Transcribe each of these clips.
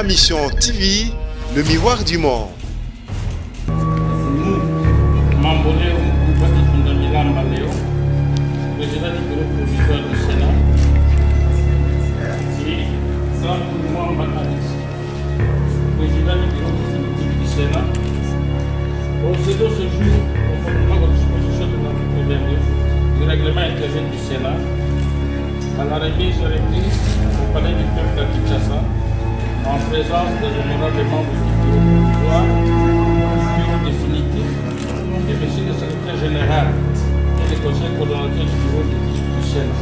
Ma Mission TV, le miroir du monde. Nous, Mamboleo Mukubaki Tundamila Mbaleo, président du bureau provisoire du Sénat, et Sankou Mwamba Alex, président du bureau définitif du Sénat, procédons ce jour, conformément aux dispositions de l'article 22 du règlement intérieur du Sénat, à la remise et reprise au palais du peuple à Kinshasa, en présence des honorables membres du bureau provisoire, du bureau définitif, et monsieur le secrétaire général et le conseil coordonnateur du bureau du Sénat.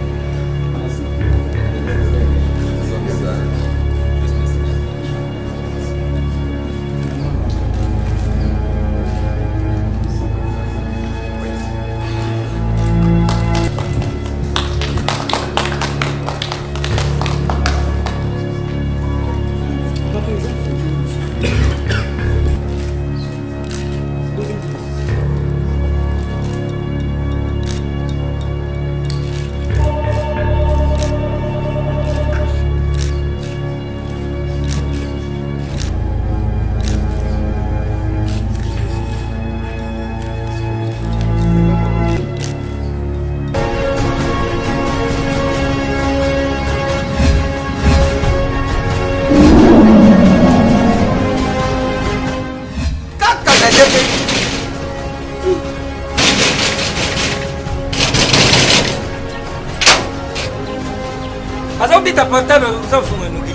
Azauti tapatana uzafunga nuki.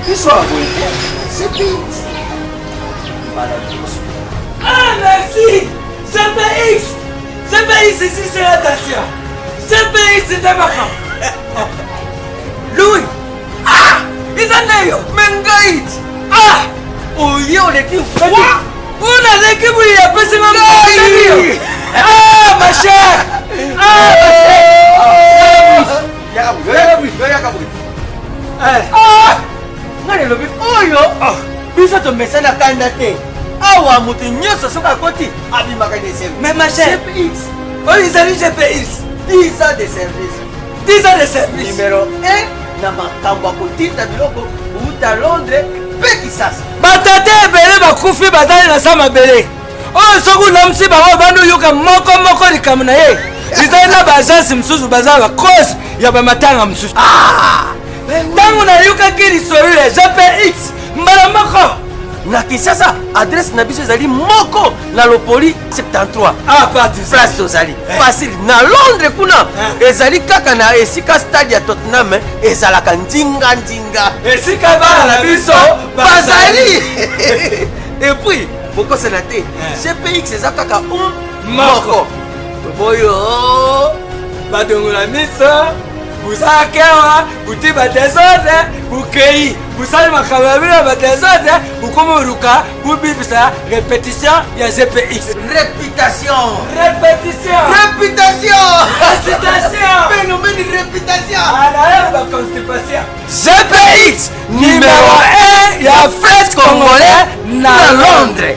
Histoire c'est vite. Ah merci. CPX. CPX ici c'est la Tatia. CPX c'est Tabaka. Louis. Ah. Izaneyo. Mengait. Ah. Oyo le kiu. Una de kibu ya pesa mambo. Ah ma chère. Ah ma chère. Ngane lobi oyo biso to mesana kanda te awa mutu nyoso soka koti abimaka de service. Mais ma chère CPX oyo izali CPX 10 ans de service. 10 ans de service. Numéro 1 na makambo ya kotinda biloko uta Londres pe Kisasa. Batate ebele bakufi batali na sa mabele oyo soki namsi bango bando yoka moko likamu na ye izali na baagence mosusu baza bakosi ya bamatanga mosusu. Tango na yokaki lisolo ya GPX mbala moko na Kinshasa, adresse na biso ezali moko na Lopoli 73. Ah pati place tozali facile na Londres kuna ezali kaka na esika stade ya Tottenham ezalaka ndinga esika bana na biso bazali. Et puis boko senate GPX eza kaka moko boyo badongola miso busakewa buti badesode bukei busali makamabila badesode bukomoruka bubibisa répétition ya GPX. Réputation. Phénomène réputation. Alors la constipation. GPX numéro 1 ya fête congolais na Londres.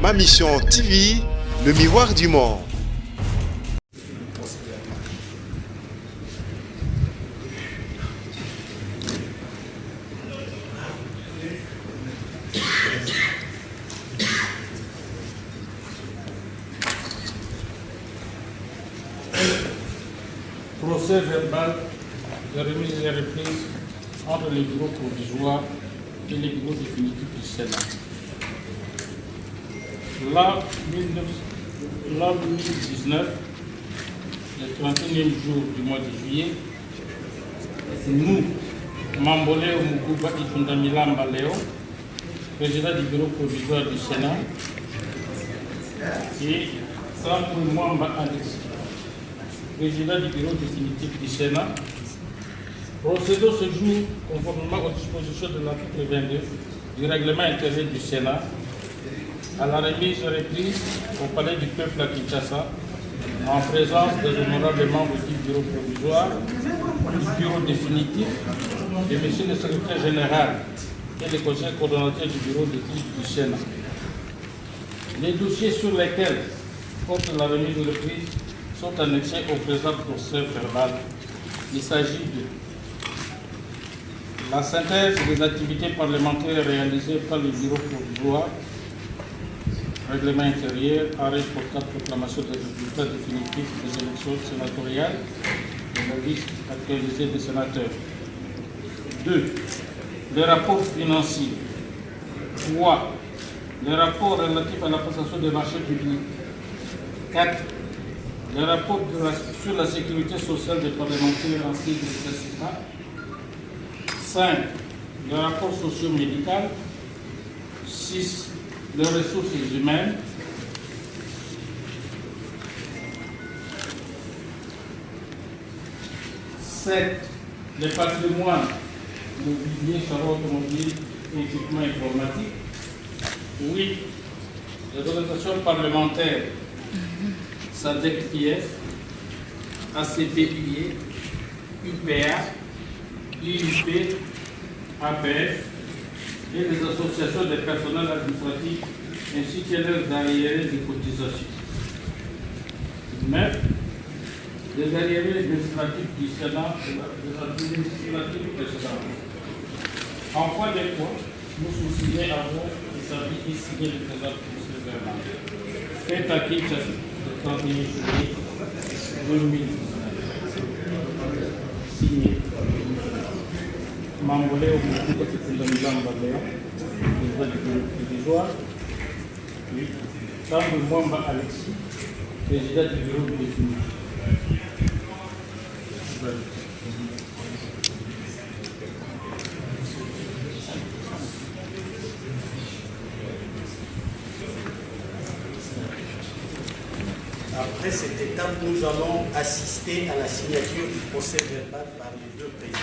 Ma Mission TV, le miroir du monde. Procès verbal de remise et reprise entre les bureaux provisoires et les bureaux définitifs du Sénat. Là, 2019, le 31e jour du mois de juillet, nous, Mamboleo Mukubaki Tundamila Mbaleo, président du bureau provisoire du Sénat, et Sankou Mwamba Alex, président du bureau définitif du Sénat, procédons ce jour, conformément aux dispositions de l'article 22 du règlement intérieur du Sénat, à la remise et reprise au palais du peuple à Kinshasa, en présence des honorables membres du bureau provisoire, du bureau définitif, de M. le secrétaire général et le conseiller coordonnateur du bureau d'études du Sénat. Les dossiers sur lesquels porte la remise de reprise sont annexés au présent procès verbal. Il s'agit de la synthèse des activités parlementaires réalisées par le bureau provisoire, règlement intérieur, arrêt portable, proclamation des résultats définitifs des élections sénatoriales et la liste actualisée des sénateurs. 2. Le rapport financier. 3. Le rapport relatif à la passation des marchés publics. 4. Le rapport sur la sécurité sociale des parlementaires en signe de nécessité. 5. Le rapport socio-médical. 6. Les ressources humaines. 7. Le patrimoine, mobilier, charrons automobiles et équipements informatiques. 8. Les organisations parlementaires, SADEC-IF, ACP-UE, UPA, IUP, APF et les associations des personnels administratifs ainsi que leurs arriérés de cotisation. 9. Les arriérés administratifs du Sénat et des administratifs précédents. En point de point, nous soucions à vous qui savez qui signer le présent procès verbal. Fait à Kinshasa le 31 juillet 2019. Signé Mambolé au Moukouka de Milan Baléa, président du bureau provisoire. Oui. Tamboul Mwamba Alexis, président du bureau définitif. Après cette étape, nous allons assister à la signature du procès verbal par les deux présidents.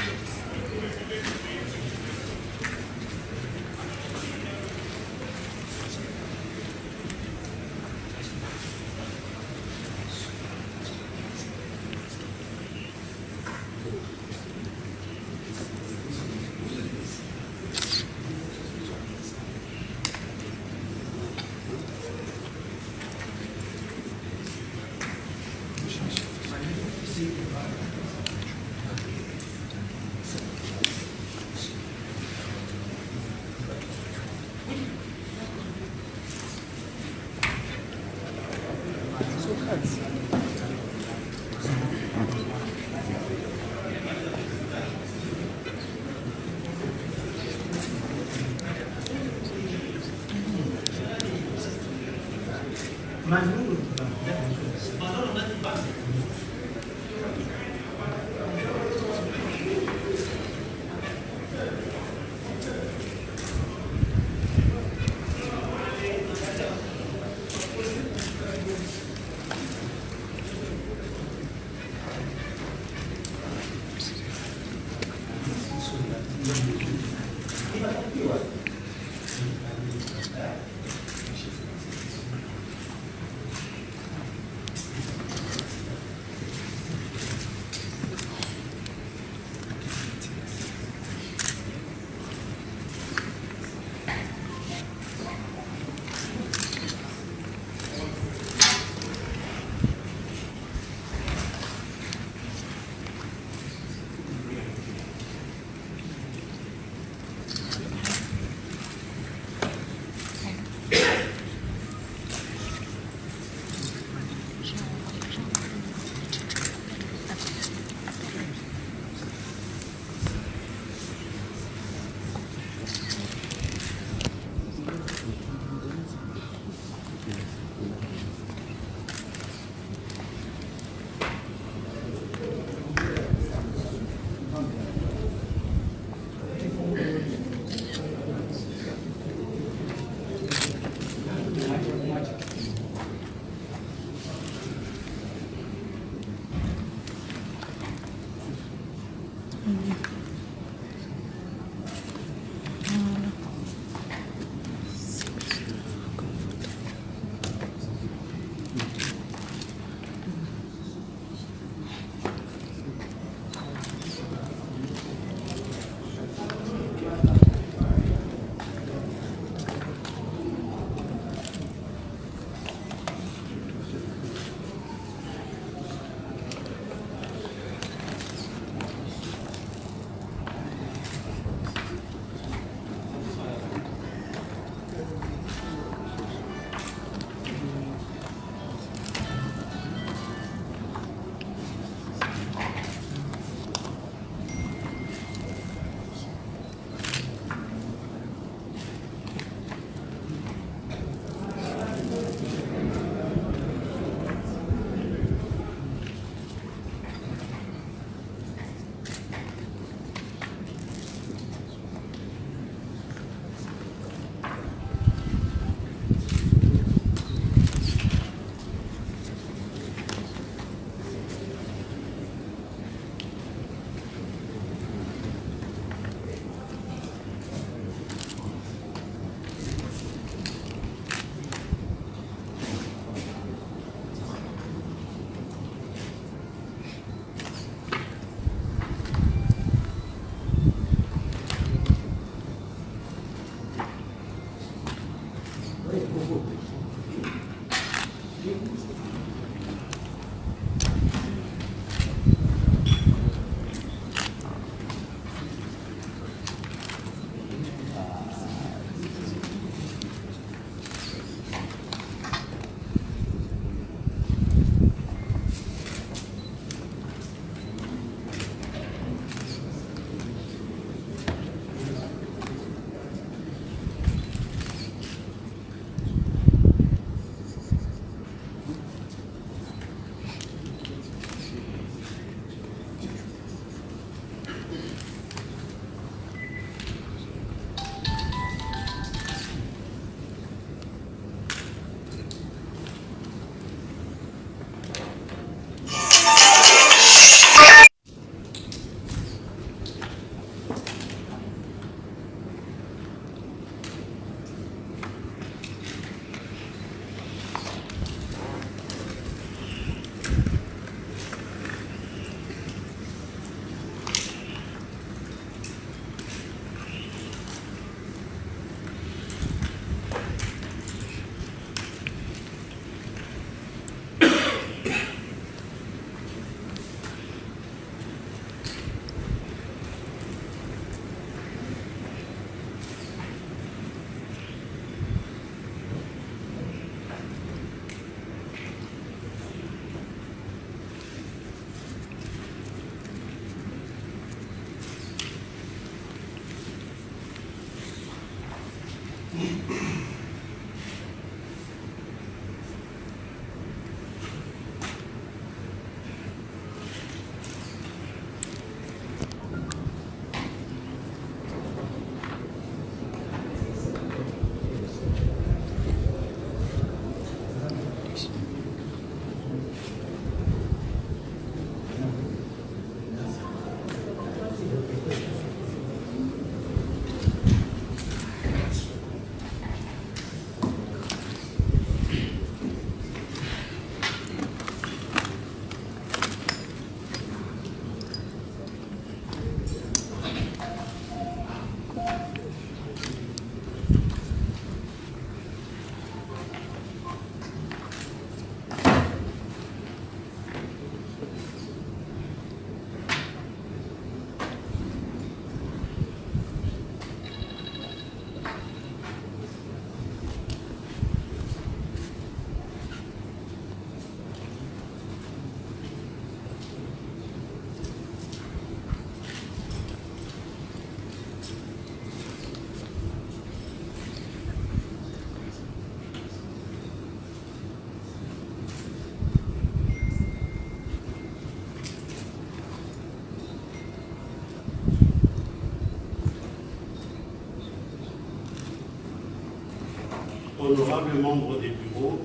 Honorables membres des bureaux,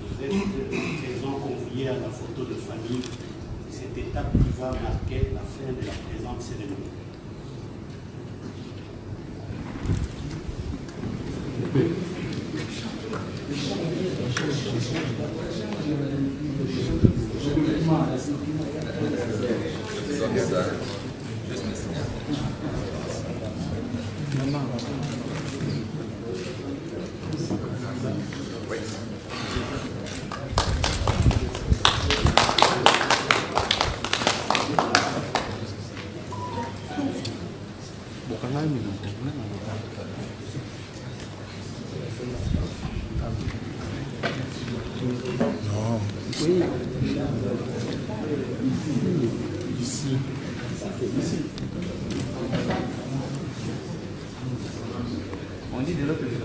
vous êtes présents conviés à la photo de famille. Cette étape qui va marquer la fin de la présente cérémonie. On dit de l'autre côté.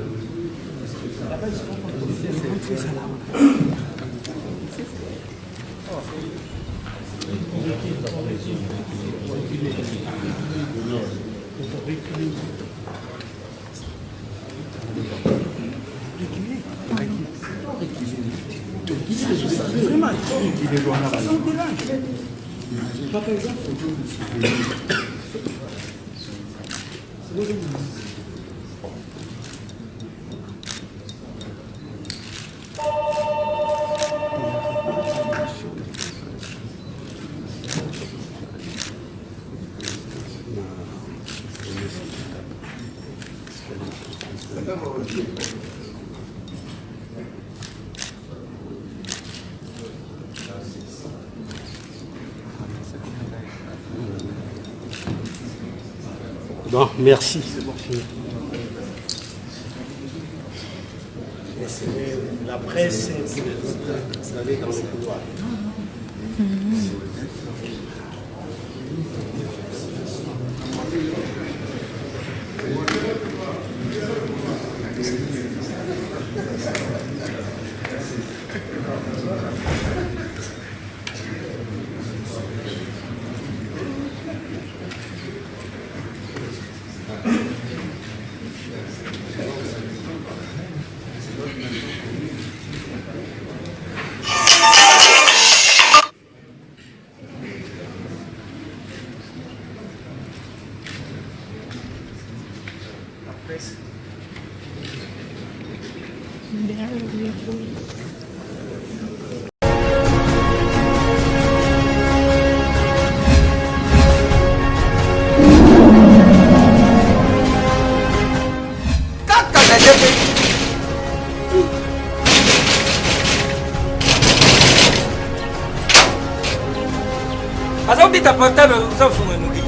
Bon, merci. La presse, vous allez dans le couloir. Azobita portable uzafunga nuki.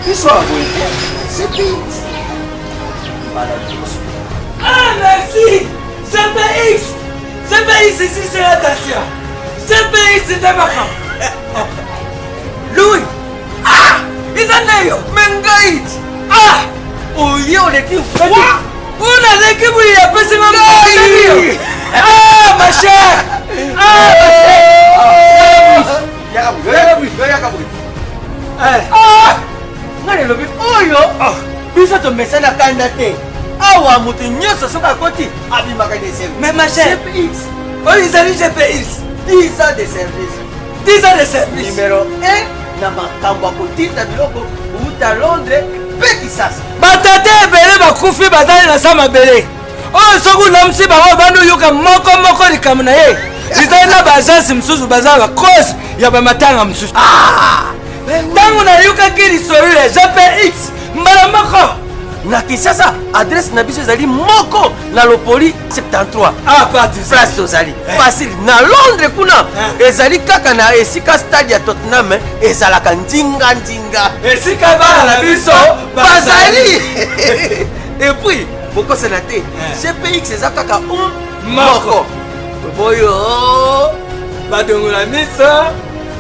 Qui soit c'est vite. Ah merci. CPX. CPX ici c'est la Dacia. CPX c'est Tabaka. Louis. Ah. Izaneyo. Mengait. Ah. Oyo le ki. Una le ki bu ya pese mama. Ah ma chère. Ah ma chère. Ah. Ngale lobi oyo. Biso to mesana kanda te. Awa mutu nyoso soka koti abimaka de service. Mais ma chère, CPX. Oh, ils arrivent CPX. 10 ans de service. 10 ans de service. Numéro 1 na makambo kotinda biloko uta Londres pe Kisasa. Batate ebele bakufi batali na sama bele. Oh, soku namsi bango bandu yuka moko likamu na ye. Zitana bazasi msusu bazala cause ya bamatanga msusu. Ah! Tangu na yuka kiri sorile JPX mbala moko. Na Kisasa adresse na biso ezali moko na Lopoli 73. Ah, pas place tozali. Facile na Londres kuna. Ezali kaka na esika stade ya Tottenham ezalaka ndinga. Esika bana na biso bazali. Et puis Boko Sénaté, CPX eza kaka moko. Boyo badongola miso.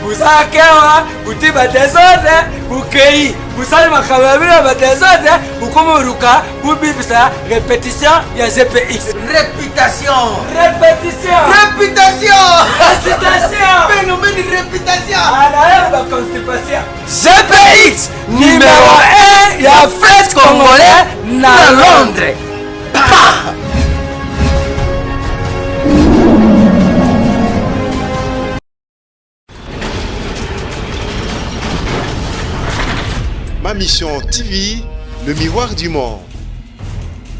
Busakewa, butiba desode, bukei, busali makamabila ba desode, bukomo ruka, bubibisa répétition ya ZPX. Réputation. Répétition. Réputation. Récitation. Phénomène de réputation. Anaherba constipation. GPX numéro 1 ya Fred Congolais na Londres. Ma mission TV, le miroir du monde.